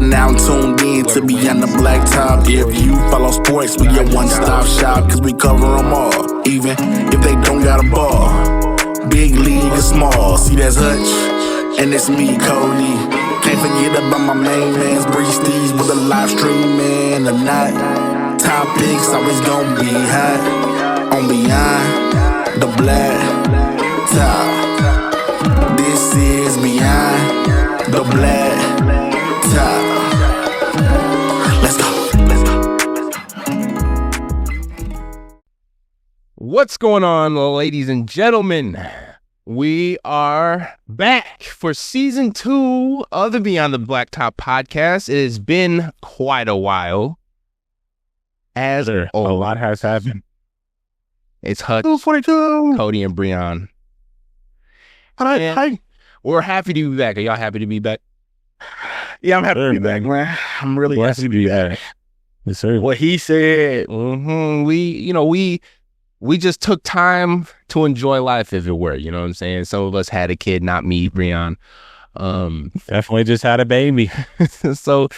now tuned in to Beyond the Blacktop. If you follow sports, we your one-stop shop, cause we cover them all, even if they don't got a ball. Big league or small, see that's Hutch, and it's me, Cody. Can't forget about my main mans, Breesties, with the live streaming or not. Topics always gonna be hot on Beyond the Blacktop. This is Beyond the Blacktop. Let's go. What's going on, ladies and gentlemen? We are back for season 2 of the Beyond the Blacktop podcast. It has been quite a while. A lot has happened. It's Hutch, 42. Cody, and Breon. Hi. We're happy to be back. Are y'all happy to be back? Yeah, I'm happy to be back, man. I'm really happy to be back. Yes, sir. What he said. We just took time to enjoy life, if it were. You know what I'm saying? Some of us had a kid, not me, Breon. Definitely just had a baby. So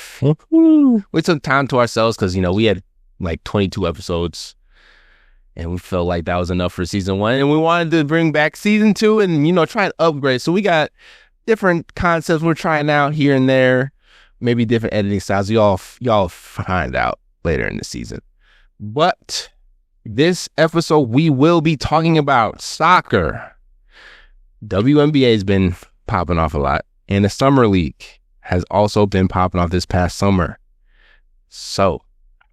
we took time to ourselves because, we had like 22 episodes. And we felt like that was enough for season 1. And we wanted to bring back season 2 and, try and upgrade. So we got different concepts we're trying out here and there. Maybe different editing styles. Y'all find out later in the season. But this episode, we will be talking about soccer. WNBA has been popping off a lot. And the Summer League has also been popping off this past summer. So,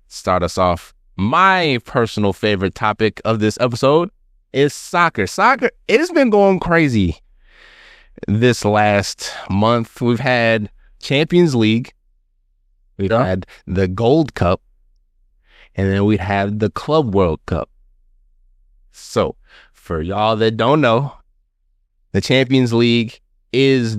start us off. My personal favorite topic of this episode is soccer. Soccer, it has been going crazy this last month. We've had Champions League. We've had the Gold Cup. And then we had the Club World Cup. So, for y'all that don't know, the Champions League is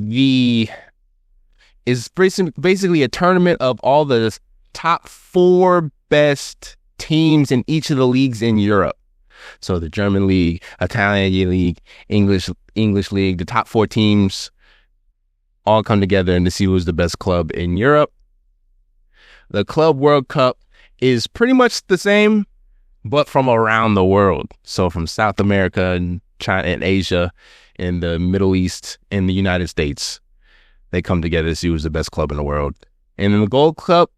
basically a tournament of all the top 4 best teams in each of the leagues in Europe. So the German league, Italian league, English league, the top 4 teams all come together and to see who's the best club in Europe. The Club World Cup is pretty much the same, but from around the world. So from South America and China and Asia and the Middle East and the United States, they come together to see who's the best club in the world. And then the Gold Cup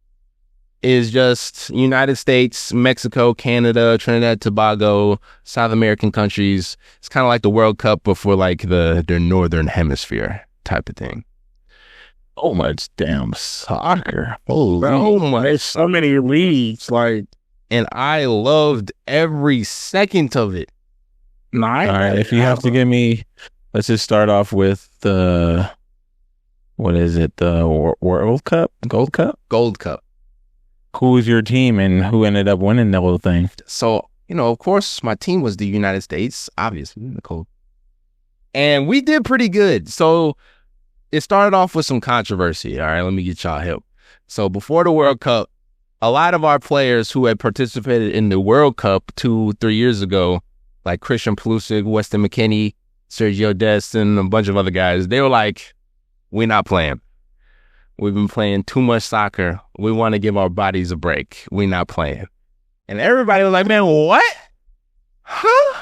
is just United States, Mexico, Canada, Trinidad, Tobago, South American countries. It's kind of like the World Cup, but for like the Northern Hemisphere type of thing. Oh, much damn soccer. There's so many leagues. And I loved every second of it. Nice. All right, if you have to give me, let's just start off with the, what is it? The World Cup? Gold Cup? Gold Cup. Who was your team and who ended up winning the whole thing? So, of course, my team was the United States, obviously, Nicole. And we did pretty good. So it started off with some controversy. All right, let me get y'all help. So before the World Cup, a lot of our players who had participated in the World Cup 2-3 years ago, like Christian Pulisic, Weston McKennie, Sergio Dest, and a bunch of other guys, they were like, we're not playing. We've been playing too much soccer. We want to give our bodies a break. We're not playing. And everybody was like, man, what? Huh?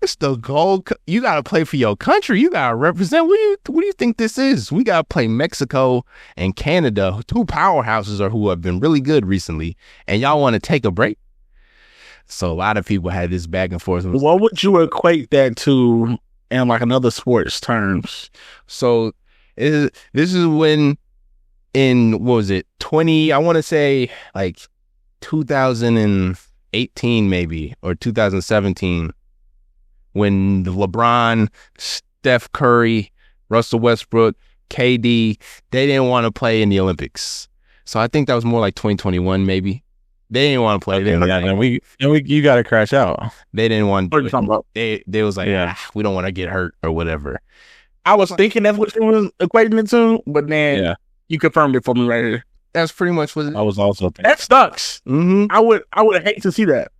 It's the Gold Cup. You got to play for your country. You got to represent. What do you think this is? We got to play Mexico and Canada, 2 powerhouses who have been really good recently. And y'all want to take a break? So a lot of people had this back and forth. What would you equate that to in like another sports terms? So this is when, in, what was it, I want to say like 2018 maybe, or 2017, when LeBron, Steph Curry, Russell Westbrook, KD, they didn't want to play in the Olympics. So I think that was more like 2021 maybe. They didn't want to play. You got to crash out. They didn't want to. They was like, we don't want to get hurt or whatever. I was thinking that's what it was equating it to, but then you confirmed it for me right here. That's pretty much what it is. I was also thinking. That sucks. Mm-hmm. I would hate to see that.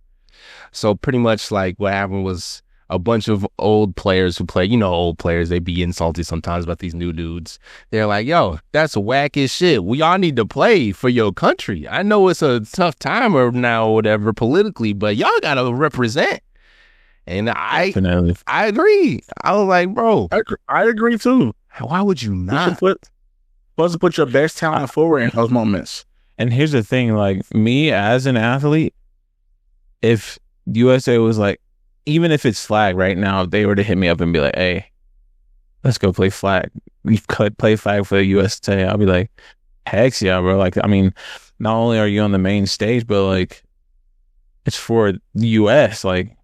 So pretty much like what happened was a bunch of old players who play, old players, they be insulted sometimes about these new dudes. They're like, yo, that's whack as shit. We all need to play for your country. I know it's a tough time or now or whatever politically, but y'all got to represent. And I agree. I was like, bro. I agree too. Why would you not? Supposed to put your best talent forward in those moments. And here's the thing, like me as an athlete, if USA was like, even if it's flag right now, if they were to hit me up and be like, hey, let's go play flag. We could play flag for the USA. I'll be like, heck yeah, bro. Like, I mean, not only are you on the main stage, but like, it's for the US. Like,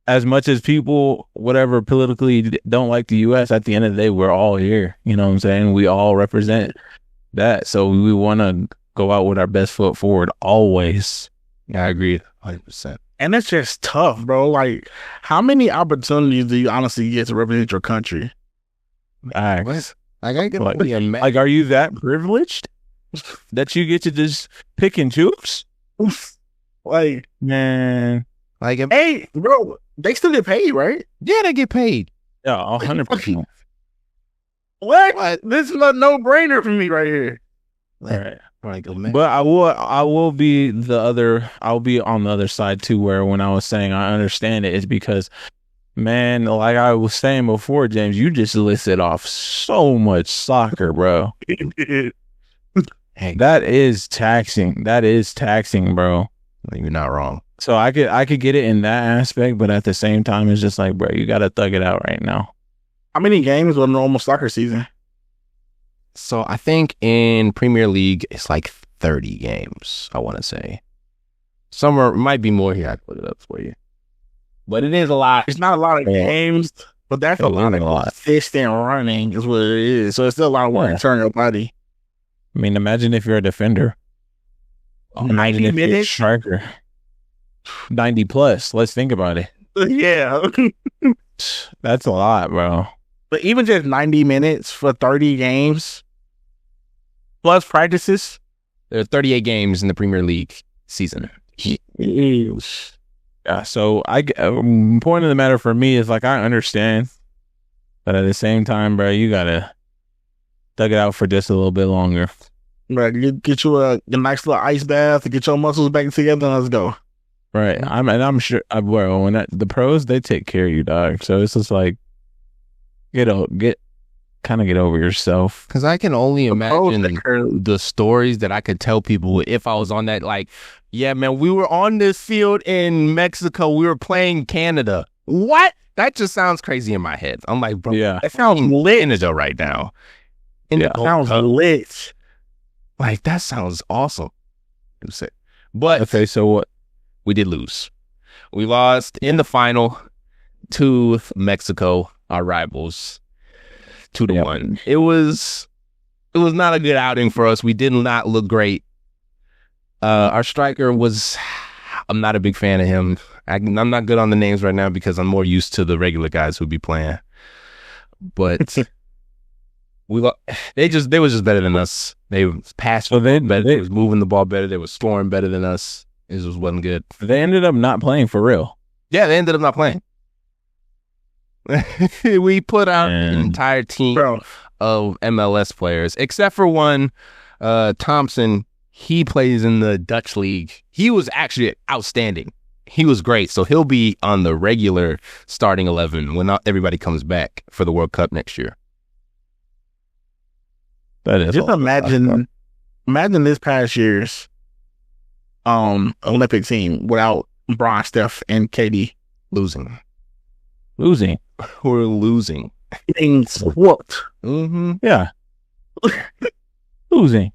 as much as people, whatever, politically don't like the US, at the end of the day, we're all here. You know what I'm saying? We all represent that. So we want to go out with our best foot forward always. I agree 100%. And it's just tough, bro. Like, how many opportunities do you honestly get to represent your country? What? Like, are you that privileged that you get to just pick and choose? Like, man. Like, hey, bro, they still get paid, right? Yeah, they get paid. Yeah, 100%. What? This is a no-brainer for me right here. All right. But I'll be on the other side too, where when I was saying I understand it, it's because, man, like I was saying before, James, you just listed off so much soccer, bro. Hey, that is taxing. That is taxing, bro. You're not wrong. So I could get it in that aspect, but at the same time, it's just like, bro, you gotta thug it out right now. How many games was a normal soccer season? So I think in Premier League, it's like 30 games, I want to say. Somewhere, might be more here. I can put it up for you. But it is a lot. It's not a lot of games, but that's a lot of consistent running is what it is. So it's still a lot of work to turn your body. I mean, imagine if you're a defender. 90 minutes? Striker. 90 plus. Let's think about it. Yeah. That's a lot, bro. But even just 90 minutes for 30 games plus practices. There are 38 games in the Premier League season. Yeah, so point of the matter for me is like, I understand, but at the same time, bro, you gotta thug it out for just a little bit longer. Right, get you a nice little ice bath to get your muscles back together and let's go. Right, I'm sure, bro, when the pros, they take care of you, dog. So it's just like, get over yourself. Because I can only imagine the stories that I could tell people if I was on that. Like, yeah, man, we were on this field in Mexico. We were playing Canada. What? That just sounds crazy in my head. I'm like, bro, yeah, that sounds lit Canada right now. That sounds lit. Like, that sounds awesome. But okay, so what? We did lose. We lost in the final to Mexico, our rivals, 2-1. It was not a good outing for us. We did not look great. Our striker I'm not a big fan of him. I'm not good on the names right now because I'm more used to the regular guys who be playing. But they was just better than us. They passed better. They was moving the ball better. They were scoring better than us. It just wasn't good. They ended up not playing for real. Yeah, they ended up not playing. We put out an entire team of MLS players, except for one, Thompson. He plays in the Dutch league. He was actually outstanding. He was great. So he'll be on the regular starting 11 when not everybody comes back for the World Cup next year. That is just imagine this past year's Olympic team without Bron, Steph, and KD losing. We're losing. Getting whooped. Mm-hmm. Yeah. Losing.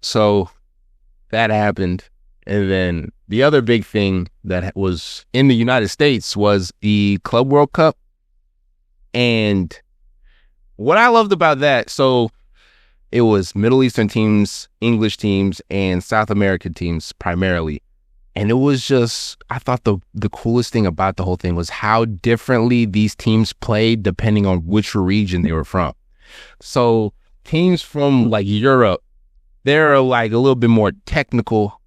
So that happened. And then the other big thing that was in the United States was the Club World Cup. And what I loved about that, so it was Middle Eastern teams, English teams, and South American teams primarily. And it was just, I thought the coolest thing about the whole thing was how differently these teams played depending on which region they were from. So teams from like Europe, they're like a little bit more technical.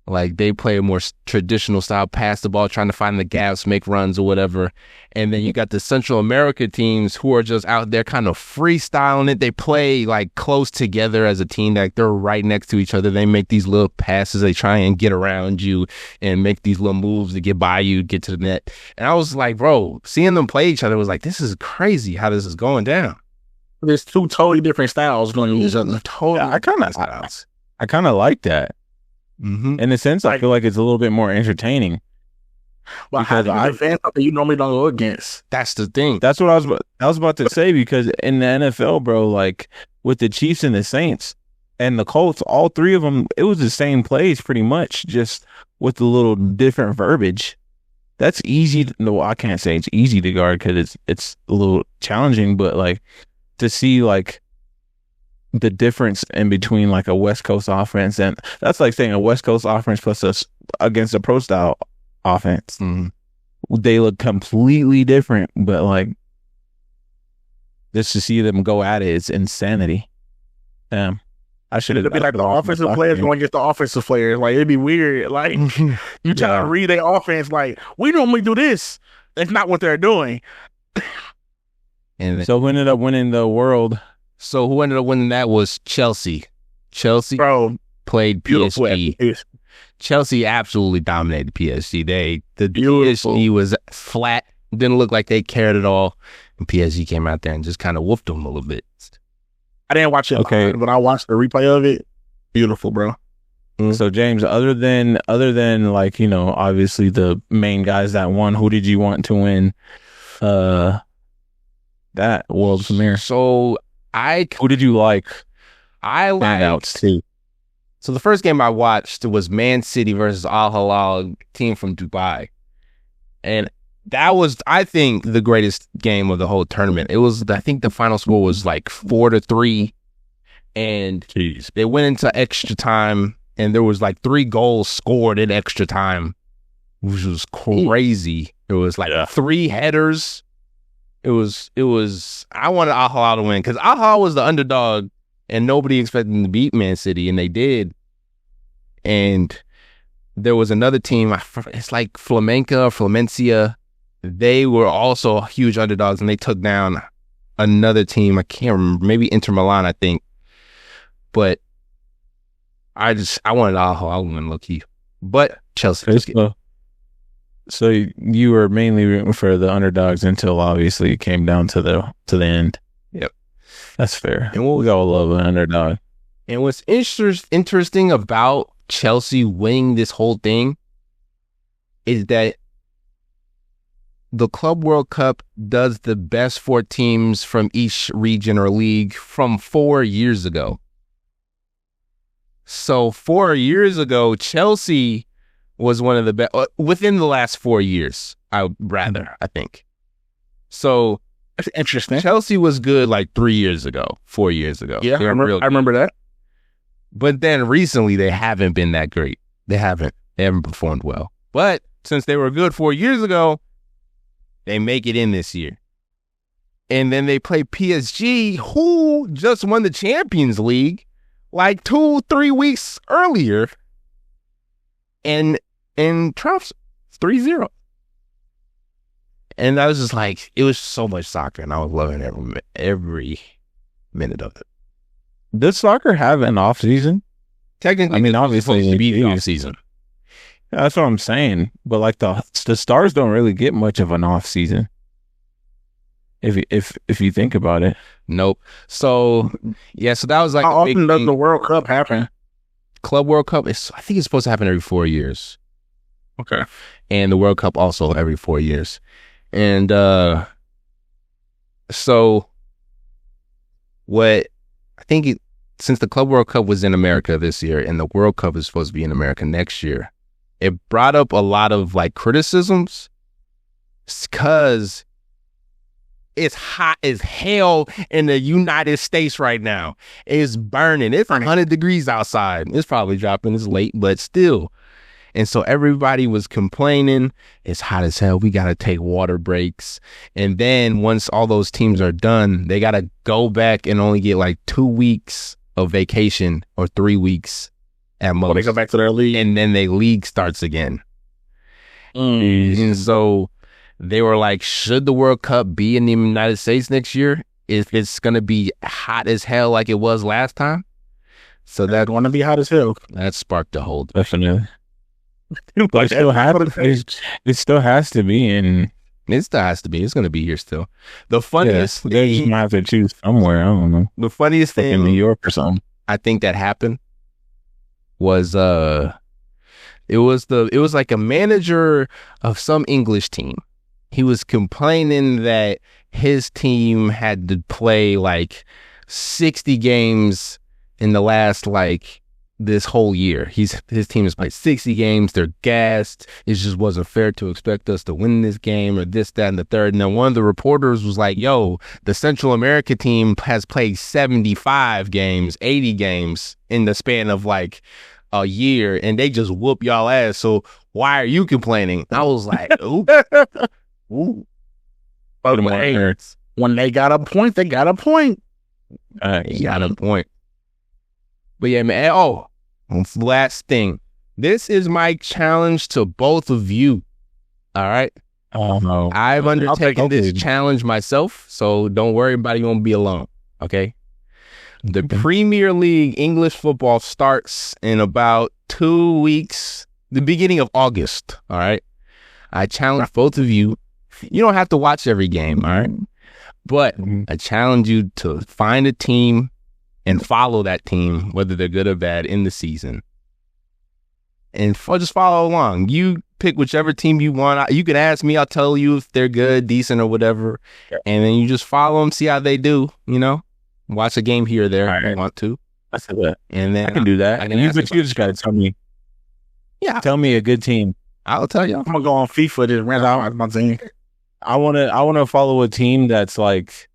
Like, they play a more traditional style, pass the ball, trying to find the gaps, make runs or whatever. And then you got the Central America teams who are just out there kind of freestyling it. They play, like, close together as a team. Like, they're right next to each other. They make these little passes. They try and get around you and make these little moves to get by you, get to the net. And I was like, bro, seeing them play each other was like, this is crazy how this is going down. There's two totally different styles going each other. Totally. I kind of like that. Mm-hmm. In a sense, I feel like it's a little bit more entertaining. Well, how do you defend something you normally don't go against? That's the thing. That's what I was about to say, because in the NFL, bro, like with the Chiefs and the Saints and the Colts, all three of them, it was the same plays pretty much, just with a little different verbiage. That's easy. No, I can't say it's easy to guard because it's a little challenging, but like to see like the difference in between like a West Coast offense, and that's like saying a West Coast offense plus us against a pro style offense. Mm-hmm. They look completely different, but like just to see them go at it, it's insanity. I should have be like the offensive players going against the offensive players. Like, it'd be weird. Like, you try to read their offense. Like, we normally do this. That's not what they're doing. And so who ended up winning the world? So who ended up winning that was Chelsea. Chelsea played PSG. Chelsea absolutely dominated PSG. The PSG was flat. Didn't look like they cared at all. And PSG came out there and just kind of whooped them a little bit. I didn't watch it, but I watched the replay of it. Beautiful, bro. Mm-hmm. So James, other than like, you know, obviously the main guys that won, who did you want to win that world premiere? So who did you like? I standouts too. So the first game I watched was Man City versus Al Hilal, team from Dubai, and that was, I think, the greatest game of the whole tournament. It was, I think the final score was like 4-3, and they went into extra time, and there was like 3 goals scored in extra time, which was crazy. It was like 3 headers. It was. I wanted Al Hilal to win because Al Hilal was the underdog, and nobody expected them to beat Man City, and they did. And there was another team. It's like Flamencia. They were also huge underdogs, and they took down another team. I can't remember. Maybe Inter Milan, I think. But I wanted Al Hilal to win, low-key. But Chelsea. So you were mainly rooting for the underdogs until obviously it came down to the end. Yep. That's fair. And we all love an underdog. And what's interesting about Chelsea winning this whole thing is that the Club World Cup does the best 4 teams from each region or league from 4 years ago. So 4 years ago, Chelsea was one of the best within the last 4 years, I think. So that's interesting. Chelsea was good like 4 years ago. Yeah, I remember that. But then recently they haven't been that great. They haven't performed well. But since they were good 4 years ago, they make it in this year. And then they play PSG, who just won the Champions League like 2-3 weeks earlier. And Trump's 3-0. And I was just like, it was so much soccer, and I was loving every minute of it. Does soccer have an off season? Technically, I mean, obviously, it's supposed to be off season. Yeah, that's what I'm saying. But like the stars don't really get much of an off season. If you think about it. Nope. So yeah, so that was like how often does the World Cup happen? Club World Cup, I think it's supposed to happen every 4 years. Okay. And the World Cup also every 4 years. And so what I think since the Club World Cup was in America this year and the World Cup is supposed to be in America next year, it brought up a lot of like criticisms because it's hot as hell in the United States right now. It's burning. It's 100 degrees outside. It's probably dropping. It's late, but still. And so everybody was complaining, it's hot as hell. We got to take water breaks. And then once all those teams are done, they got to go back and only get like 2 weeks of vacation or 3 weeks at most. When they go back to their league. And then their league starts again. Mm. And so they were like, should the World Cup be in the United States next year if it's going to be hot as hell like it was last time? So That's going to be hot as hell. that sparked a whole Definitely. But it still has to be, and It still has to be. It's going to be here still. The funniest they're just thing, gonna have to choose somewhere. I don't know, the funniest like in New thing York or something. I think that happened was it was like a manager of some English team. He was complaining that his team had to play like 60 games in the last like this whole year. His team has played 60 games. They're gassed. It just wasn't fair to expect us to win this game or this, that, and the third. And then one of the reporters was like, yo, the Central America team has played 75 games, 80 games in the span of like a year, and they just whoop y'all ass. So why are you complaining? I was like, ooh. Ooh. But when they got a point, they got a point. You got a point. But yeah, man. Oh, last thing. This is my challenge to both of you. All right. Oh no, I've undertaken this challenge myself, so don't worry about it. You won't be alone. Okay. The Premier League English football starts in about 2 weeks, the beginning of August. All right. I challenge both of you. You don't have to watch every game. All right. But I challenge you to find a team and follow that team, whether they're good or bad, in the season. And just follow along. You pick whichever team you want. You can ask me. I'll tell you if they're good, decent, or whatever. And then you just follow them, see how they do, you know? Watch a game here or there if you want to. That's it. And then I can do that. I can you ask but you just got to tell me. Yeah. Tell me a good team. I'll tell you. I'm going to go on FIFA this rent out my team. I want to follow a team that's like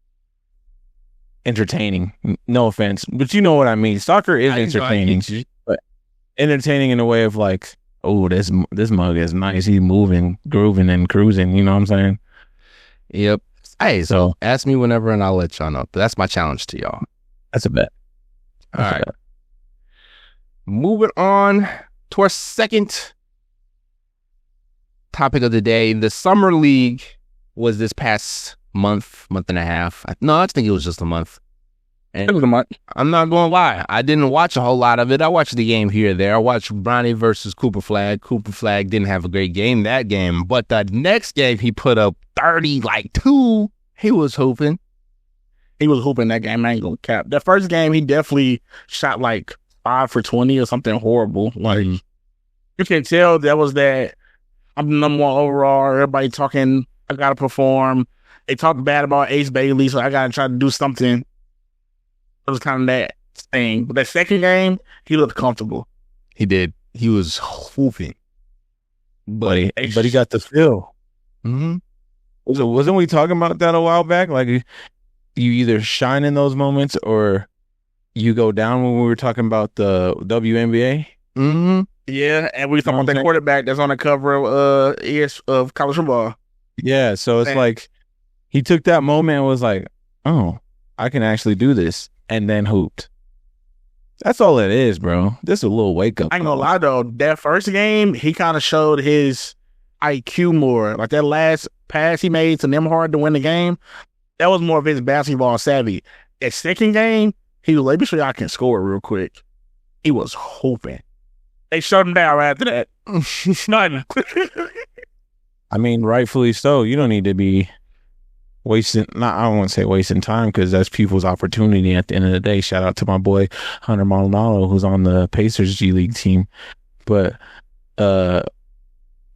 entertaining. No offense, but you know what I mean. Soccer is entertaining, but entertaining in a way of like, oh, this mug is nice. He's moving, grooving, and cruising. You know what I'm saying? Yep. Hey, so ask me whenever, and I'll let y'all know. But that's my challenge to y'all. That's a bet. All right. Moving on to our second topic of the day. The Summer League was this past month and a half. I think it was just a month. And It was a month. I'm not going to lie. I didn't watch a whole lot of it. I watched the game here or there. I watched Bronny versus Cooper Flag. Cooper Flag didn't have a great game that game. But the next game, he put up 30, like 2. He was hooping. He was hooping that game. I ain't gonna cap. The first game, he definitely shot like 5 for 20 or something horrible. Like, you can tell that was that I'm the number one overall. Everybody talking, I gotta perform. They talked bad about Ace Bailey, so I gotta try to do something. It was kind of that thing. But that second game, he looked comfortable. He did. He was hooping. But he got the feel. Mm-hmm. So wasn't we talking about that a while back? Like, you either shine in those moments or you go down when we were talking about the WNBA. Mm-hmm. Yeah, and we talking about that quarterback that's on the cover of college football. Yeah, so it's like he took that moment and was like, oh, I can actually do this, and then hooped. That's all it is, bro. This is a little wake up. I ain't gonna lie though, that first game, he kind of showed his IQ more. Like that last pass he made to Nemhard to win the game, that was more of his basketball savvy. That second game, he was like, let me show you I can score real quick. He was hoping. They shut him down right after that. Nothing. I mean, rightfully so. You don't need to be wasting, I don't want to say wasting time, because that's people's opportunity at the end of the day. Shout out to my boy Hunter Maldonado, who's on the Pacers G League team. But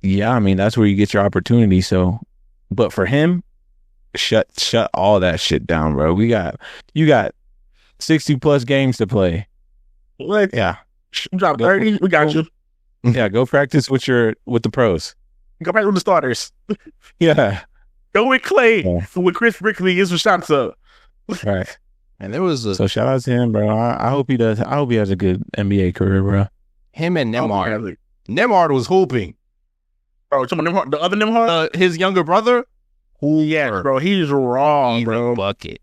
yeah, I mean, that's where you get your opportunity. So, but for him, shut all that shit down, bro. You got 60 plus games to play. What? Yeah. Drop 30, we got you. Yeah, go practice with the pros. Go back with the starters. Yeah. Go with Clay. Yeah. With Chris Brickley, get some shots up. Right. And there was so shout out to him, bro. I hope he does. I hope he has a good NBA career, bro. Him and Nemhard. Nemhard was hooping. Bro, the other Nemhard? His younger brother? Yes, bro. He's wrong, bro. Bucket.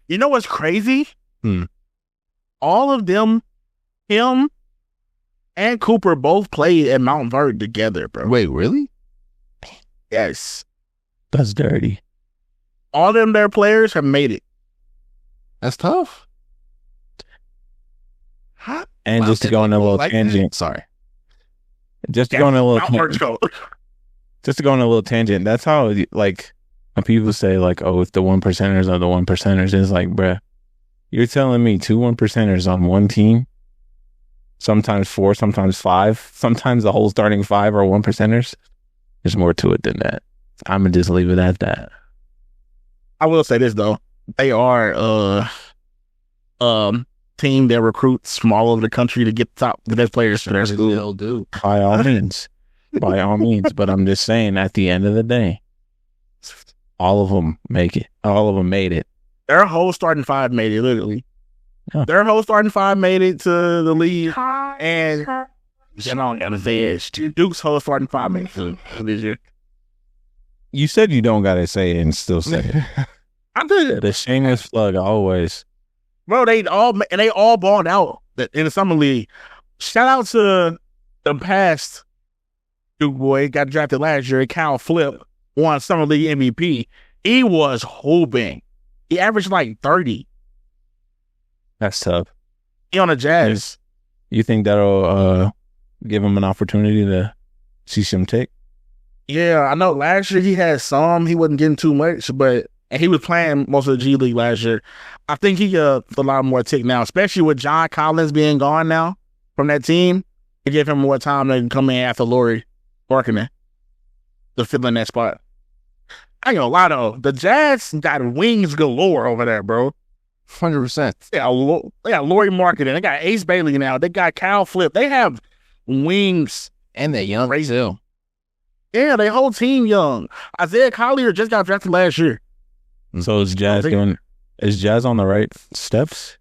You know what's crazy? All of them, him, and Cooper both played at Mount Verde together, bro. Wait, really? Yes. That's dirty. All of them their players have made it. That's tough. And just to go on a little tangent. Sorry. Just to go on a little Mount Verde's cold. just to go on a little tangent. That's how, like, when people say, like, oh, if the 1%ers are the 1%ers, it's like, bruh, you're telling me 2 1%ers on one team, sometimes 4, sometimes 5, sometimes the whole starting 5 are 1%ers. There's more to it than that. I'm gonna just leave it at that. I will say this though, they are team that recruits from all over the country to get the best players for their school. They'll do. By all means, by all means. But I'm just saying, at the end of the day, all of them make it. All of them made it. Their whole starting 5 made it, literally. Huh. Their whole starting 5 made it to the league, and Duke's whole starting 5 made it to this year. You said you don't gotta say it and still say it. I did. The shameless plug always. Bro, they all balled out in the summer league. Shout out to the past Duke boy, got drafted last year. Cal Flip won summer league MVP. He was hooping. He averaged like 30. That's tough. He on the Jazz. You think that'll give him an opportunity to see some tick? Yeah, I know last year he had some. He wasn't getting too much, and he was playing most of the G League last year. I think he a lot more tick now, especially with John Collins being gone now from that team. It gave him more time to come in after Laurie Markkinen to fill in that spot. I ain't gonna lie though, the Jazz got wings galore over there, bro. 100%. They got Laurie Markkinen. They got Ace Bailey now. They got Cal Flip. They have wings. And they're young still. Yeah, they whole team young. Isaiah Collier just got drafted last year. So is Jazz on the right steps?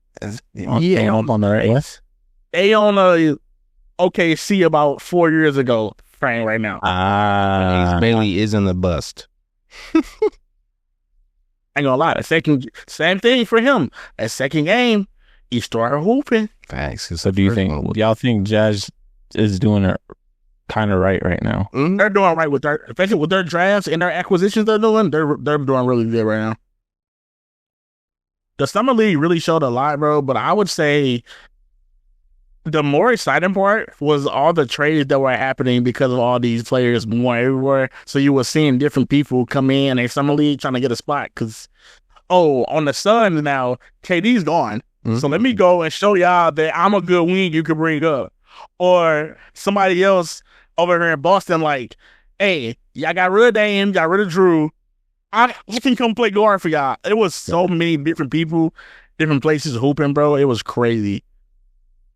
Yeah, on the right list? They on a OKC about 4 years ago frame right now. Ace Bailey is in the bust. I ain't gonna lie. Same thing for him. That second game, he started hooping. Facts. So do y'all think Jazz is doing it kind of right now? Mm-hmm. They're doing right especially with their drafts and their acquisitions they're doing. They're doing really good right now. The summer league really showed a lot, bro. But I would say the more exciting part was all the trades that were happening because of all these players going everywhere. So you were seeing different people come in a summer league trying to get a spot. Because on the Suns now, KD's gone. Mm-hmm. So let me go and show y'all that I'm a good wing you can bring up. Or somebody else over here in Boston, like, hey, y'all got rid of Dame, got rid of Drew. I can come play guard for y'all. It was so many different people, different places hooping, bro. It was crazy.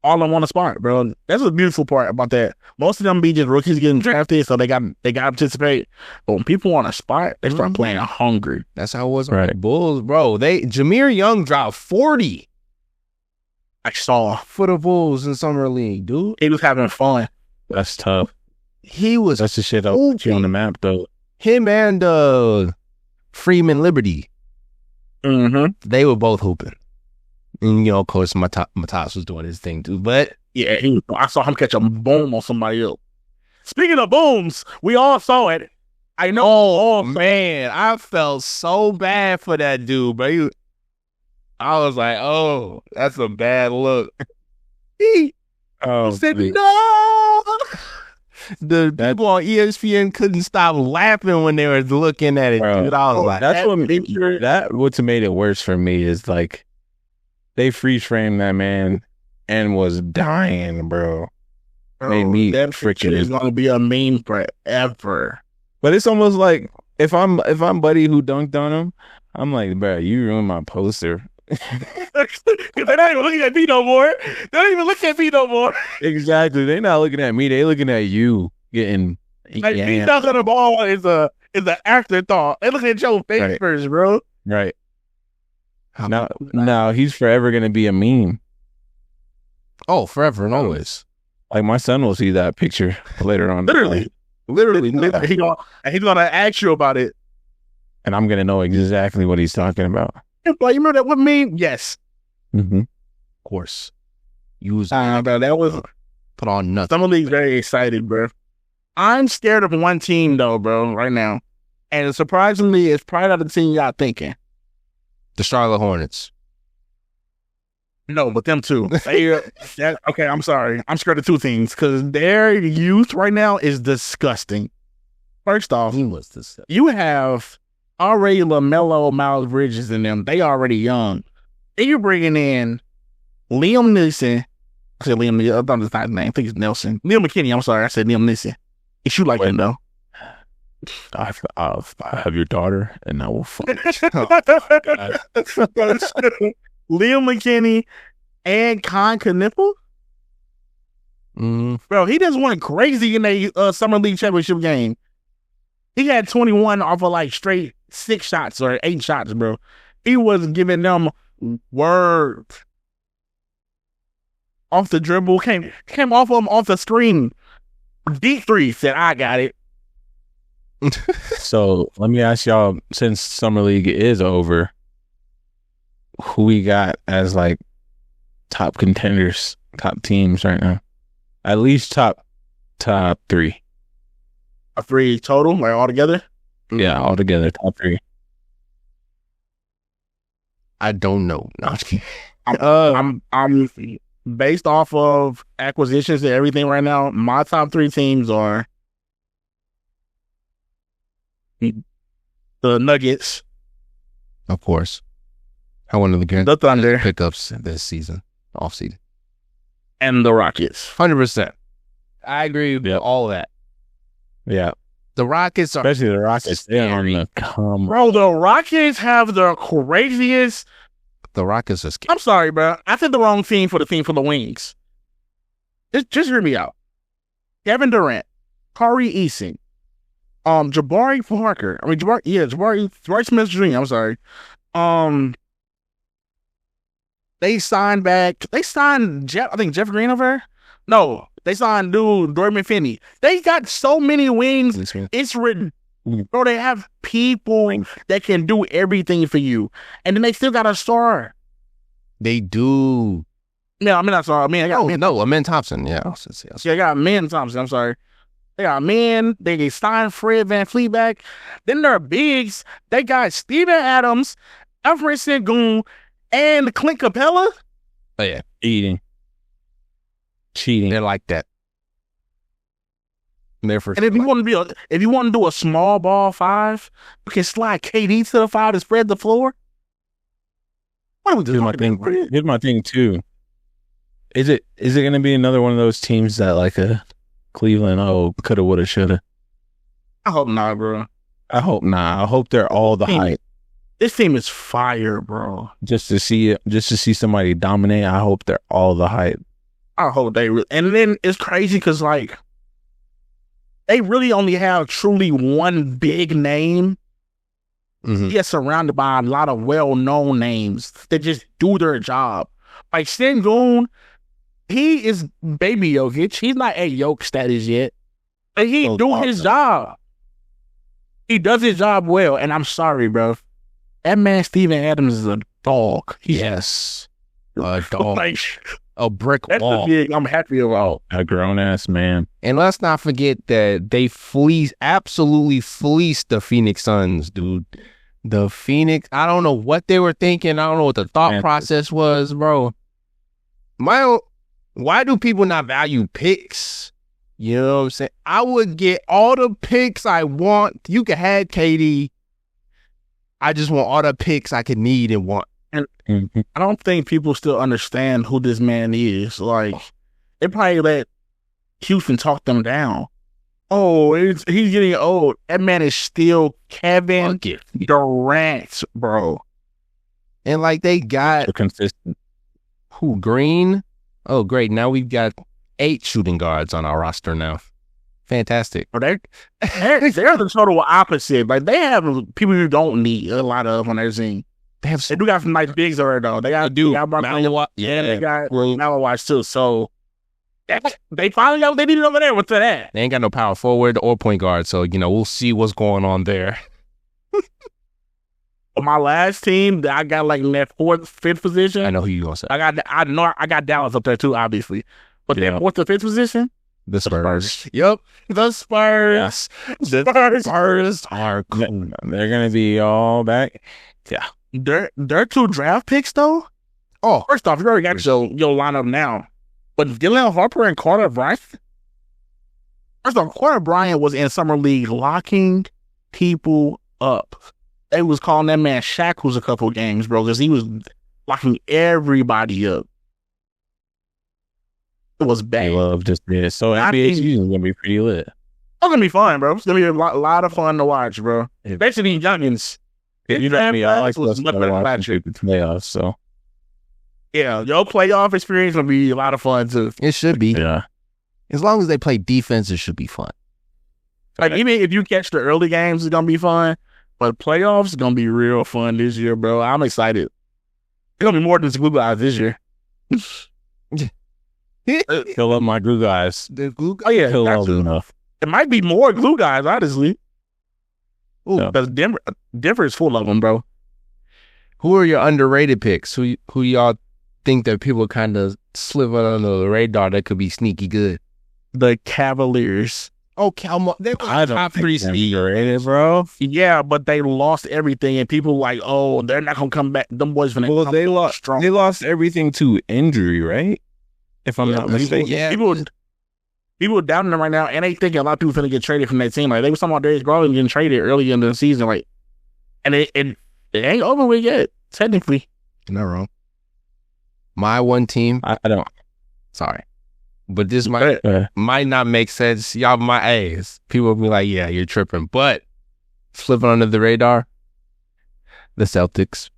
All in one spot, bro. That's the beautiful part about that. Most of them be just rookies getting drafted, so they got to participate. But when people want a spot, they start playing hungry. That's how it was on the Bulls, bro. Jameer Young dropped 40. I saw for the Bulls in summer league, dude. He was having fun. That's tough. That's the shit I'll put you on the map, though. Him and Freeman Liberty. Mm-hmm. They were both hooping. And, of course, Matas was doing his thing, too. But, yeah, I saw him catch a boom on somebody else. Speaking of booms, we all saw it. I know. Oh, man. I felt so bad for that dude, bro. I was like, oh, that's a bad look. He said, no. The people on ESPN couldn't stop laughing when they were looking at it, dude. I was like, what's made it worse for me is, like, they freeze framed that man and was dying, bro. Made me that freaking is gonna be a meme forever. But it's almost like if I'm buddy who dunked on him, I'm like, bro, you ruined my poster. They're not even looking at me no more. They don't even look at me no more. Exactly. They're not looking at me. They looking at you getting. Like me dunking the ball is an afterthought. They looking at your face first, bro. Right. Now he's forever gonna be a meme. Oh, forever and always. Like my son will see that picture later on. Literally. He's gonna ask you about it, and I'm gonna know exactly what he's talking about. Like, you remember that with me? Yes. Mm-hmm. Of course. Bro, that was Put on nothing. Summer League's very excited, bro. I'm scared of one team, though, bro, right now. And surprisingly, it's probably not the team y'all thinking. The Charlotte Hornets. No, but them too. Okay, I'm sorry. I'm scared of two things because their youth right now is disgusting. First off, you have already LaMelo, Miles Bridges in them. They already young. Then you're bringing in Liam Neeson. I said Liam Neeson. I thought it's not his name. I think it's Nelson. Liam McKinney. I'm sorry. I said Liam Neeson. You shoot like him, though. I have your daughter, and I will fuck. Liam McKinney and Con Kniffle? Bro, he just went crazy in a Summer League championship game. He had 21 off of like straight 6 shots or 8 shots, bro. He was giving them word off the dribble, came off of him off the screen. Deep 3 said, I got it. So let me ask y'all, since Summer League is over, who we got as like top contenders, top teams right now? At least top 3. A 3 total, like all together? Yeah, all together, top 3. I don't know. No, I'm based off of acquisitions and everything right now. My top 3 teams are the Nuggets, of course. I one of the the Thunder, pickups this season, off season, and the Rockets. 100%. I agree with all of that. Yeah, the Rockets are, especially the Rockets. They're on the come. Bro, the Rockets have the craziest. The Rockets are scary. I'm sorry, bro. I said the wrong team for the Wings. Just hear me out. Kevin Durant, Corey Eason, Jabari Parker. Jabari Smith Jr. I'm sorry. They signed Jeff Green over there. No, they signed Dorian Finney. They got so many wings. It's written. Bro, they have people that can do everything for you. And then they still got a star. They do. No, I mean, not sorry. I mean, I got Amen Thompson. Yeah. Yeah, I got Amen Thompson. I'm sorry. They got Amen. They signed Fred VanVleet back. Then their bigs, they got Steven Adams, Alfred Sengun, and Clint Capella. Oh, yeah. Cheating. They're like that. And if you want to do a small ball 5, you can slide KD to the 5 to spread the floor. What are we doing? Here's my thing too. Is it going to be another one of those teams that like a Cleveland? Coulda, woulda, shoulda. I hope not, bro. I hope not. I hope they're all the hype. This team is fire, bro. Just to see somebody dominate. I hope they're all the hype. I hope they really. And then it's crazy because like they really only have truly one big name. Mm-hmm. He is surrounded by a lot of well-known names that just do their job. Like Sengun, he is baby Jokic. He's not at Jokic status yet, but he his job. He does his job well, and I'm sorry, bro. That man Steven Adams is a dog. Yes, a dog. Like, a brick that's wall. the thing I'm happy about. A grown ass man. And let's not forget that they absolutely fleeced the Phoenix Suns, dude. The Phoenix, I don't know what they were thinking. I don't know what the thought process was, bro. Why do people not value picks? You know what I'm saying? I would get all the picks I want. You can have KD. I just want all the picks I could need and want. And I don't think people still understand who this man is. Like, they probably let Houston talk them down. Oh, he's getting old. That man is still Kevin Durant, bro. And like they got consistent. Who, Green? Oh, great. Now we've got 8 shooting guards on our roster now. Fantastic. They're the total opposite. Like they have people you don't need a lot of on their team. They do got some nice bigs over there though. They got Malawai. Yeah, they got Malawai too. So they finally got what they needed over there. What's that? They ain't got no power forward or point guard, so we'll see what's going on there. My last team that I got like in that 4th, 5th position. I know who you gonna say. I got Dallas up there too, obviously. But then what's the fifth position? The Spurs. Yep. The Spurs. The Spurs are cool. They're gonna be all back. Yeah. They're 2 draft picks though. Oh, First off, you already got your lineup now. But Dylan Harper and Carter Bryant. First off, Carter Bryant was in summer league locking people up. They was calling that man Shackles a couple games, bro, because he was locking everybody up. It was bad. I love just this. So NBA season is gonna be pretty lit. It's gonna be fun, bro. It's gonna be a lot of fun to watch, bro. Especially these youngins. You know me, I like to watch the playoffs. So yeah, your playoff experience will be a lot of fun too. it should be. yeah. As long as they play defense, it should be fun. Like even if you catch the early games, it's gonna be fun. But playoffs is gonna be real fun this year, bro. I'm excited. It's gonna be more than the glue guys this year. Fill up my glue guys. The glue Oh yeah, Fill got up to. enough. It might be more glue guys, honestly. Yeah. Because Denver is full of them, bro. Who are your underrated picks? Who y'all think that people kind of slip under the radar that could be sneaky good? The Cavaliers. Oh, Calma. They were I don't top think 3 they're seed. underrated, bro. Yeah, but they lost everything, and people like, oh, they're not gonna come back. Them boys gonna Well, come they lost. strong. They lost everything to injury, right? If I'm not people- mistaken. Yeah. People are doubting them right now, and they thinking a lot of people finna get traded from that team. Like they was talking about Darius Garland getting traded early in the season, like, and it ain't over with yet, technically. You're not wrong. My one team. I don't. Sorry, but this might not make sense. Y'all, my A's. People will be like, "Yeah, you're tripping," but slipping under the radar. The Celtics.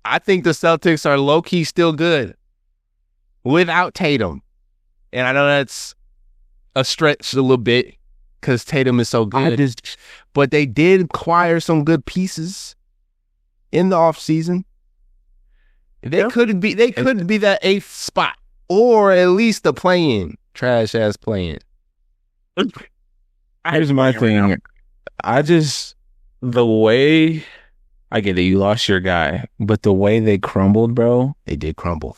I think the Celtics are low key still good without Tatum. And I know that's a stretch a little bit because Tatum is so good. But they did acquire some good pieces in the offseason. They could be that 8th spot or at least the play-in. Trash ass play-in. Here's my thing. The way I get it, you lost your guy, but the way they crumbled, bro. They did crumble.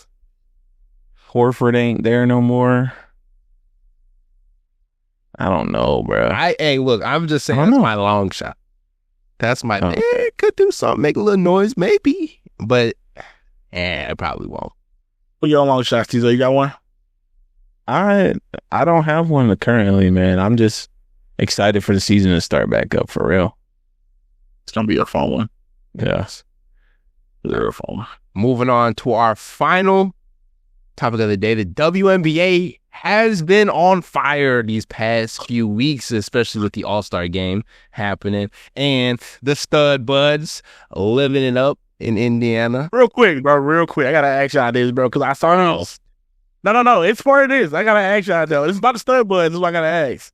Horford ain't there no more. I don't know, bro. Hey, look, I'm just saying I don't that's know. my long shot. That's my Oh. it could do something, make a little noise, maybe. But it probably won't. What your long shots, Tizo? You got one? I don't have one currently, man. I'm just excited for the season to start back up for real. It's gonna be a fun one. Yes. Real fun one. Moving on to our final topic of the day. The WNBA has been on fire these past few weeks, especially with the All-Star game happening and the stud buds living it up in Indiana. Real quick, bro. Real quick. I gotta ask y'all this, bro, because I saw it. No. It's part of this. I gotta ask y'all though. It's about the stud buds. This is what I gotta ask.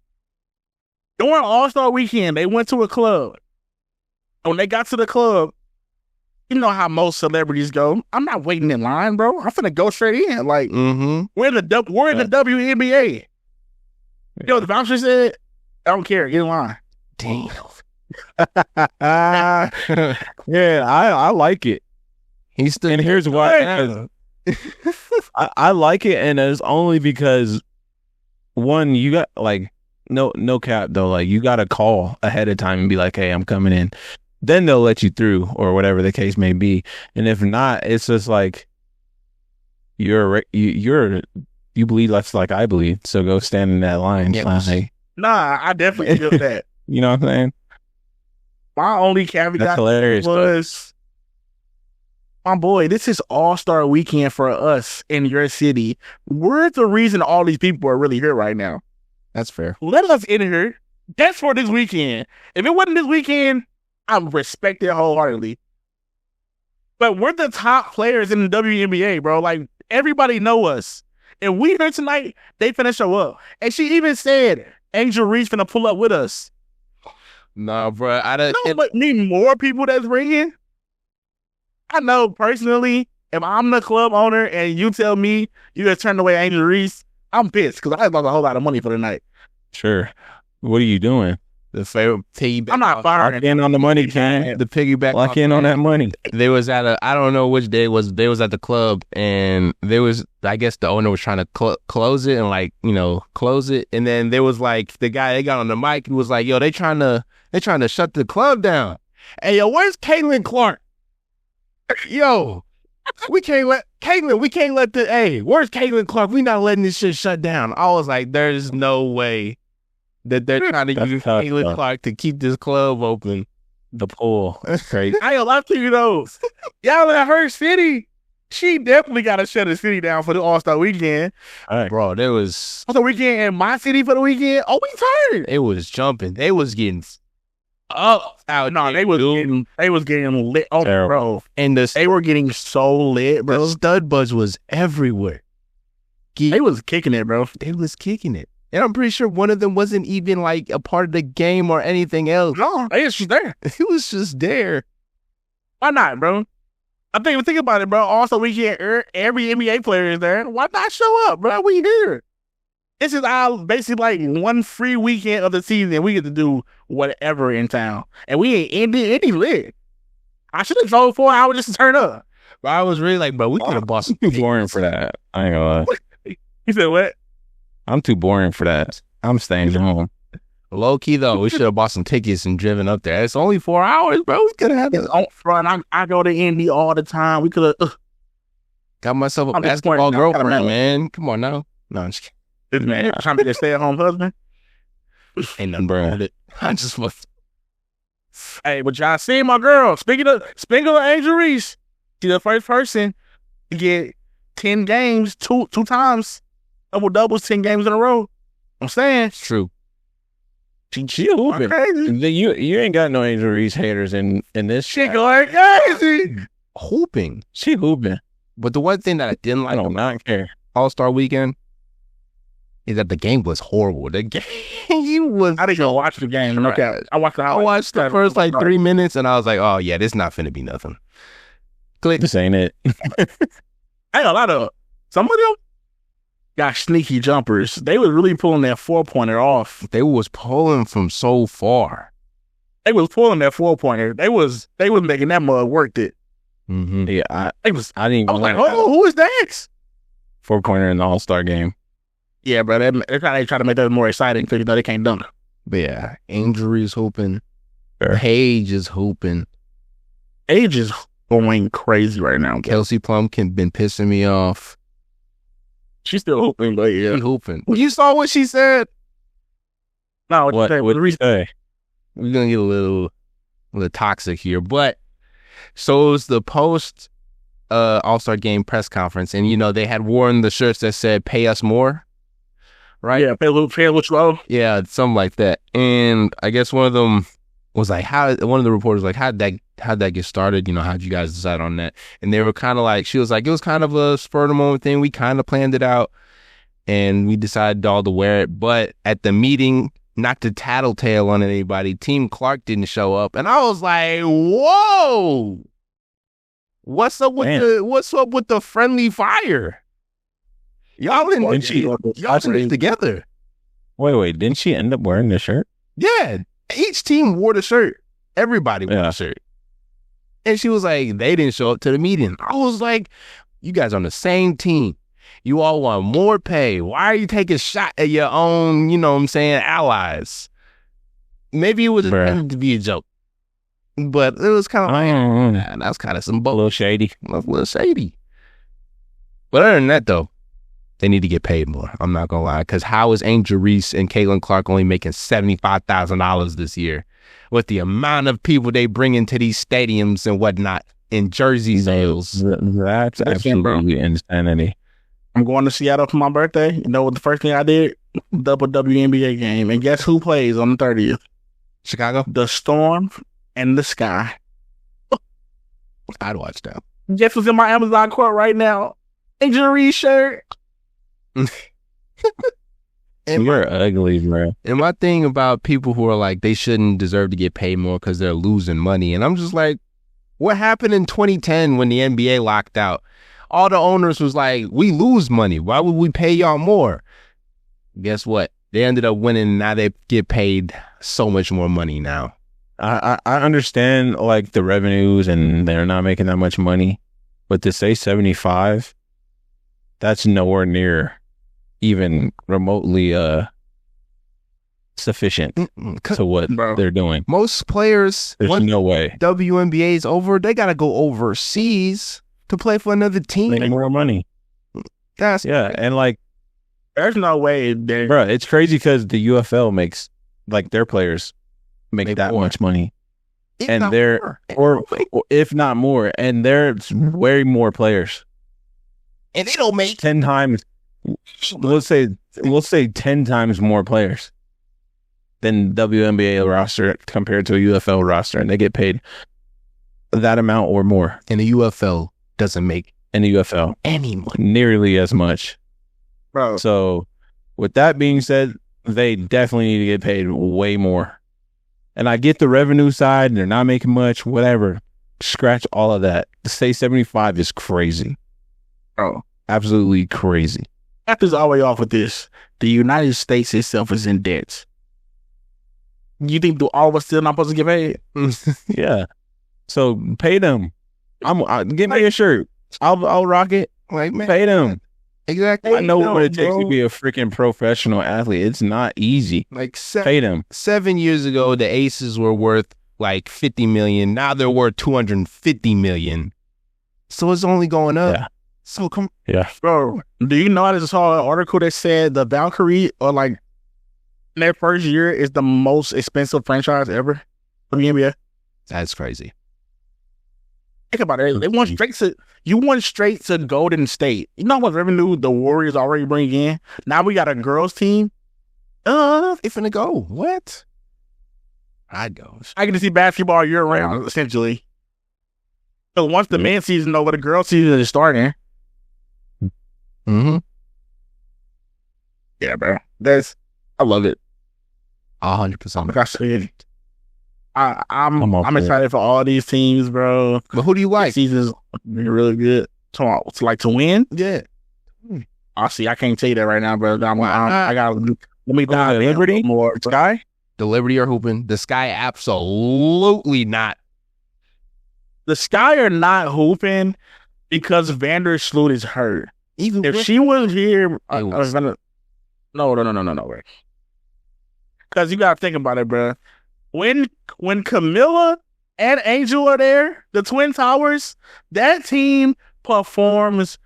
During All-Star weekend, they went to a club. When they got to the club, you know how most celebrities go. I'm not waiting in line, bro. I'm finna go straight in. Like, we're in the WNBA. You know what the bouncer said? I don't care. Get in line. Damn. Yeah, I like it. He's still. And here's why. I like it, and it's only because one, you got like no cap though. Like you got to call ahead of time and be like, "Hey, I'm coming in." Then they'll let you through, or whatever the case may be. And if not, it's just like you bleed less like I bleed. So go stand in that line. Yeah, Like, Nah, I definitely feel that. you know what I'm saying? My only caveat That's hilarious. was, my boy, this is All-Star weekend for us in your city. We're the reason all these people are really here right now. That's fair. Let us in here. That's for this weekend. If it wasn't this weekend, I respect it wholeheartedly. But we're the top players in the WNBA, bro. Like, everybody know us. And we here tonight, they finna show up. And she even said, Angel Reese finna pull up with us. Nah, bro. But need more people that's ringing. I know personally, if I'm the club owner and you tell me you gonna turn away Angel Reese, I'm pissed because I lost a whole lot of money for the night. Sure. What are you doing? The favorite piggyback. I'm not firing. Lock in on the money, Ken. The piggyback. Lock in on that money. They was at I don't know which day it was. They was at the club, and there was, I guess the owner was trying to close it and like, close it. And then there was like the guy, they got on the mic and was like, yo, they trying to shut the club down. Hey, yo, where's Caitlin Clark? Yo, we can't let where's Caitlin Clark? We not letting this shit shut down. I was like, there's no way that they're trying to use Caitlin Clark to keep this club open. The pool. That's crazy. I ain't lie to you though. Y'all in her city, she definitely got to shut the city down for the All-Star weekend. All right. Bro, there was All-Star weekend in my city for the weekend. Oh, we tired. it was jumping. They was getting up out. No, they was getting lit. Oh, Terrible. bro. And They were getting so lit, bro. the stud buzz was everywhere. They was kicking it, bro. They was kicking it. And I'm pretty sure one of them wasn't even like a part of the game or anything else. No, they was just there. He was just there. Why not, bro? Think about it, bro. Also, weekend, every NBA player is there. Why not show up, bro? We here. This is our basically like one free weekend of the season. We get to do whatever in town, and we ain't any lit. I should have told 4 hours just to turn up. But I was really like, bro, we could have bought some I'm too boring for that. I ain't gonna lie. He said what? I'm too boring for that. I'm staying home. Low key though, we should have bought some tickets and driven up there. It's only 4 hours, bro. We could have had It's on front. I go to Indy all the time. We could have. got myself a I'm basketball disappointed. girlfriend, man. Come on now. No, I'm just kidding. This man trying to be a stay-at-home husband. Ain't nothing wrong with it. I just was. Hey, but y'all seen my girl. Speaking of Angel Reese, she's the first person to get 10 games two times, doubles 10 games in a row. I'm saying It's true. She hooping. crazy. You ain't got no Angel Reese haters in this She shit. going crazy. Hooping. She hooping. But the one thing that I didn't I like do not care. All-Star Weekend is that the game was horrible. The game was. I didn't even watch the game. No cap. I watched the I highlights. watched the first like 3 minutes and I was like, oh yeah, this not finna be nothing. Click. This ain't it. I ain't a lot of some of them got sneaky jumpers. They was really pulling that 4-pointer off. They was pulling from so far. They was pulling that 4-pointer. They was making that mug worth it. Mm-hmm. Yeah, I was I didn't even like, like oh, who is that? 4-pointer in the All-Star game. Yeah, bro. They try to make that more exciting because they can't dunk. But yeah, Injury's hooping. Fair. Paige is hooping. Age is going crazy right now. Kelsey Plumkin been pissing me off. She's still hooping, but yeah. She hooping. You saw what she said? No, What would we say? We're gonna get a little toxic here, but so it was the post All-Star Game press conference, and they had worn the shirts that said "Pay us more," right? Yeah, pay a little slow. Yeah, something like that. And I guess one of them was like, one of the reporters was like, how'd that get started? How'd you guys decide on that? And they were kind of like, she was like, it was kind of a spur of the moment thing. We kind of planned it out and we decided all to wear it. But at the meeting, not to tattletale on anybody, Team Clark didn't show up. And I was like, whoa, what's up with the friendly fire? Y'all in it together. Wait, didn't she end up wearing the shirt? Yeah. Each team wore the shirt. Everybody wore the shirt. And she was like, they didn't show up to the meeting. I was like, you guys are on the same team. You all want more pay. Why are you taking a shot at your own, allies? Maybe it was intended to be a joke. But it was kind of that was kind of some bull. A little shady. A little shady. But other than that, though, they need to get paid more. I'm not going to lie. Because how is Angel Reese and Caitlin Clark only making $75,000 this year with the amount of people they bring into these stadiums and whatnot in jersey sales? That's absolutely insanity. I'm going to Seattle for my birthday. You know what the first thing I did? Double WNBA game. And guess who plays on the 30th? Chicago? The Storm and the Sky. I'd watch that. Guess what's in my Amazon cart right now? Angel Reese shirt. You're ugly, bro. And my thing about people who are like, they shouldn't deserve to get paid more because they're losing money. And I'm just like, what happened in 2010 when the NBA locked out? All the owners was like, we lose money. Why would we pay y'all more? Guess what? They ended up winning. Now they get paid so much more money now. I understand like the revenues and they're not making that much money, but to say 75, that's nowhere near even remotely sufficient to what they're doing. Most players, there's no way. WNBA is over, they gotta go overseas to play for another team. Make more money. That's and like there's no way, bro. It's crazy because the UFL makes like their players make that much money, and they're or if not more, and there's way more players, and they don't make 10 times. We'll say 10 times more players than WNBA roster compared to a UFL roster, and they get paid that amount or more. And the UFL doesn't make any money nearly as much, bro. So, with that being said, they definitely need to get paid way more. And I get the revenue side, and they're not making much, whatever. Scratch all of that. To say 75 is crazy. Bro. Absolutely crazy. After's all the way off with this. The United States itself is in debt. You think all of us still not supposed to get paid? Yeah. So pay them. Give me a shirt. I'll rock it. Like, man, pay them. Exactly. I know what it takes to be a freaking professional athlete. It's not easy. Like pay them. 7 years ago, the Aces were worth like $50 million. Now they're worth $250 million. So it's only going up. Yeah. So bro. Do you know I just saw an article that said the Valkyrie or like in their first year is the most expensive franchise ever for the NBA? That's crazy. Think about it. They went straight to Golden State. You know what revenue the Warriors already bring in? Now we got a girls team. They finna go. What? I'd go. I get to see basketball year round, essentially. So once the men's season over, the girls season is starting. Mm-hmm. Yeah, bro. I love it. 100%. Like I said, I'm excited for all these teams, bro. But who do you like? Season's really good. To win? Yeah. I see. I can't tell you that right now, bro. I got let me dive Liberty more. Sky. The Liberty are hooping. The Sky absolutely not. The Sky are not hooping because Vandersloot is hurt. Even if she was here, no, bro. Because you gotta think about it, bro. When Camilla and Angel are there, the Twin Towers, that team performs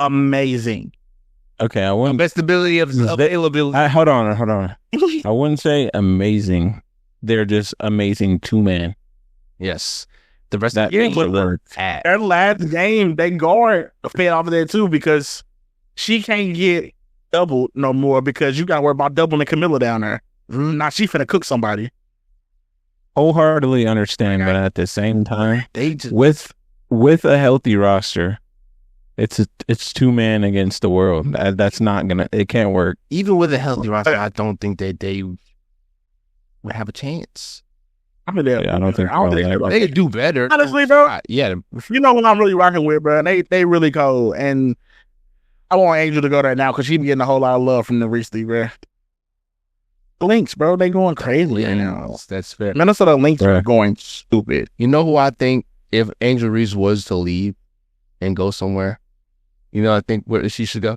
amazing. Okay, I wouldn't. Best ability of availability. Hold on. I wouldn't say amazing. They're just amazing two-man. Yes. The rest of the game, their last game, they guard fed off of there too because she can't get doubled no more because you got to worry about doubling Camilla down there. Now she finna cook somebody. Wholeheartedly understand, but at the same time, they just with a healthy roster, it's two-man against the world. That's not gonna. It can't work. Even with a healthy roster, I don't think that they would have a chance. I mean, I don't think they could do better. Honestly, bro. Yeah, you know what I'm really rocking with, bro. They really cold, and I want Angel to go there now because she's getting a whole lot of love from the recently, bro. Lynx, bro, they going crazy right now. That's fair. Minnesota Lynx are going stupid. You know who I think if Angel Reese was to leave and go somewhere, I think where she should go?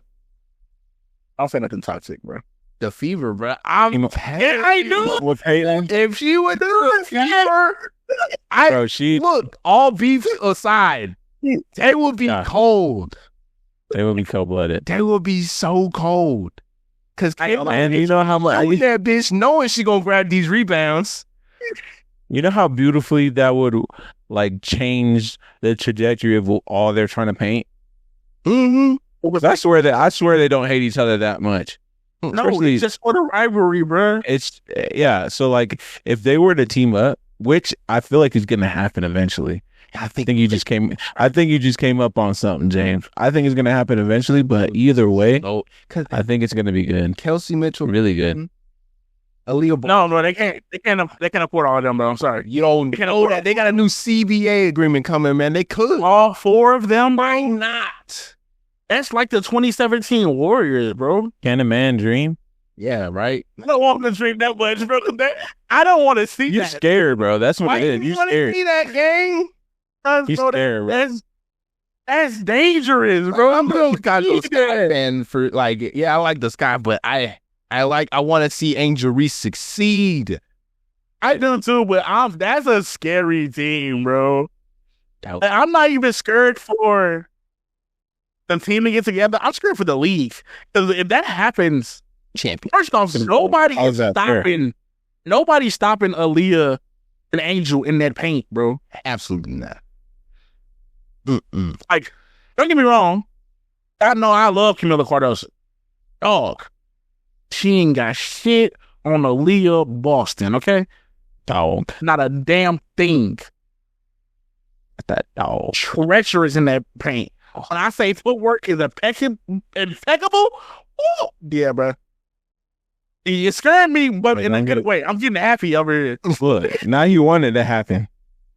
I'll say nothing toxic, bro. The Fever, bro. I knew with Peyton. If she would do the Fever, bro, she look. All beef aside, they would be cold. They would be cold-blooded. They would be so cold. Cause and you know how much that bitch knowing she gonna grab these rebounds. You know how beautifully that would like change the trajectory of all they're trying to paint. Mm-hmm. I swear they don't hate each other that much. No, it's just for the rivalry, bro. It's So like, if they were to team up, which I feel like is gonna happen eventually. I think you just came up on something, James. I think it's gonna happen eventually, but either way, I think it's gonna be good. Kelsey Mitchell, really good. Aaliyah Ball. No, they can't afford all of them, bro. I'm sorry. You don't know that. They got a new CBA agreement coming, man. They could. All four of them? Why not? That's like the 2017 Warriors, bro. Can a man dream? Yeah, right. I don't want to drink that much, bro. I don't want to see You that. scared, bro. That's what Why it is. you You want to scared. see that, gang? You Bro, scared, bro. that's dangerous, bro. I'm a Chicago see Sky that. fan for like, yeah, I like the Sky, but I want to see Angel Reese succeed. I do too, but that's a scary team, bro. Doubt. I'm not even scared for the team to get together. I'm scared for the league. Because if that happens, Champion. first off, nobody's stopping Aaliyah and Angel in that paint, bro. Absolutely not. Like, don't get me wrong. I know I love Camila Cardoso. Dog. She ain't got shit on Aaliyah Boston, okay? Dog. Not a damn thing. That dog. Treacherous in that paint. When I say footwork is impeccable, ooh, yeah, bro. It scared me, but in a good way. I'm getting happy over here. Look, now you want it to happen.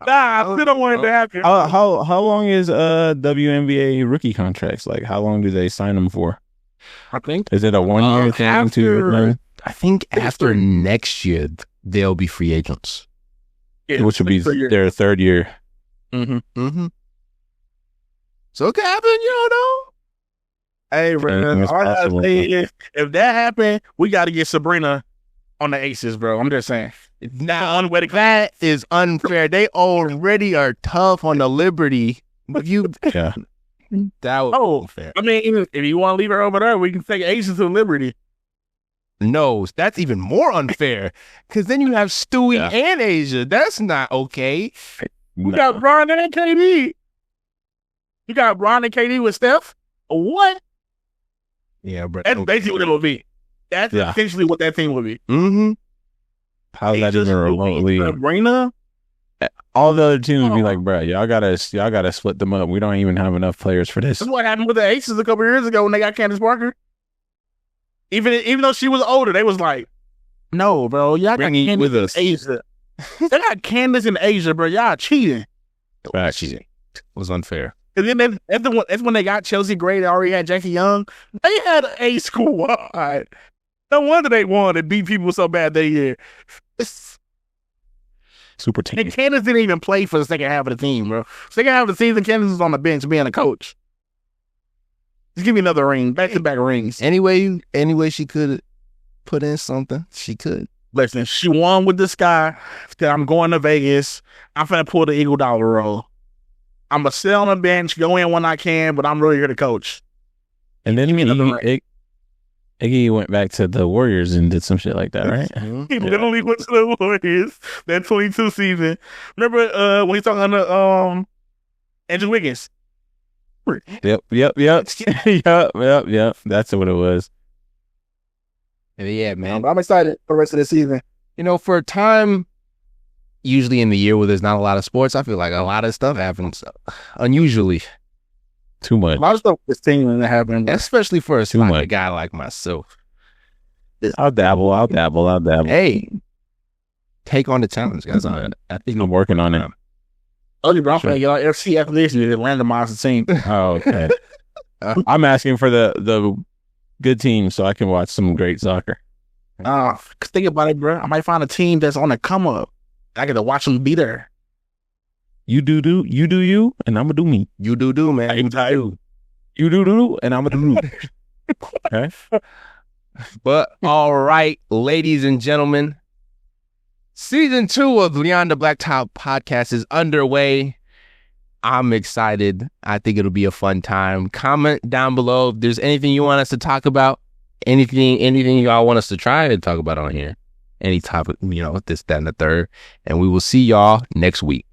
Nah, I still don't want it to happen. How long is WNBA rookie contracts? Like, how long do they sign them for? I think. Is it a 1 year thing? I think after next year they'll be free agents. Yeah, Which will be their third year. Mm-hmm. So it could happen, you don't know. Hey, bro. It's All I gotta possible. say is, if that happened, we got to get Sabrina on the Aces, bro. I'm just saying. Now, that is unfair. They already are tough on the Liberty. But Yeah. that would be unfair. I mean, if you want to leave her over there, we can take Aces to Liberty. No, that's even more unfair. Because then you have Stewie Yeah. and Asia. That's not okay. We got Bron and KD. You got Bron and KD with Steph? What? Yeah, bro. That's basically what it will be. That's Yeah. essentially what that team will be. Mm-hmm. How's that even remotely? Sabrina? All the other teams would be like, bro, y'all gotta split them up. We don't even have enough players for this. That's what happened with the Aces a couple years ago when they got Candace Parker. Even though she was older, they was like, no, bro, y'all got Bring it Candace with in us. Asia. They got Candace in Asia, bro. Y'all cheating. Facts. It was unfair. And then that's when they got Chelsea Gray. They already had Jackie Young. They had a squad. No wonder they won and beat people so bad that year. Super team. And Candace didn't even play for the second half of the team, bro. Second half of the season, Candace was on the bench being a coach. Just give me another ring, back-to-back rings. Anyway, she could put in something. She could. Listen, she won with the Sky. I'm going to Vegas. I'm finna pull the Eagle Dollar roll. I'm going to sit on the bench, go in when I can, but I'm really here to coach. And then Give me another ring. Iggy went back to the Warriors and did some shit like that, right? He literally went to the Warriors that 22 season. Remember when he's talking to Andrew Wiggins? Yep. yep. That's what it was. Yeah, man. I'm excited for the rest of the season. You know, for a time, usually in the year where there's not a lot of sports, I feel like a lot of stuff happens unusually. Too A much. lot of stuff is tingling that happened. Especially for a Too soccer much. guy like myself. I'll dabble. Hey, take on the challenge, guys. I think I'm working on it. Oh, bro, I'm finna get on FC after this and randomize the team. Oh, okay. I'm asking for the good team so I can watch some great soccer. Cause think about it, bro. I might find a team that's on the come up. I get to watch them be there. You do you, and I'm gonna do me. you do, man. You do. You do, and I'm gonna do. Okay. But all right, ladies and gentlemen, season 2 of Beyond the Blacktop podcast is underway. I'm excited. I think it'll be a fun time. Comment down below if there's anything you want us to talk about. Anything y'all want us to try to talk about on here. Any topic, this, that, and the third. And we will see y'all next week.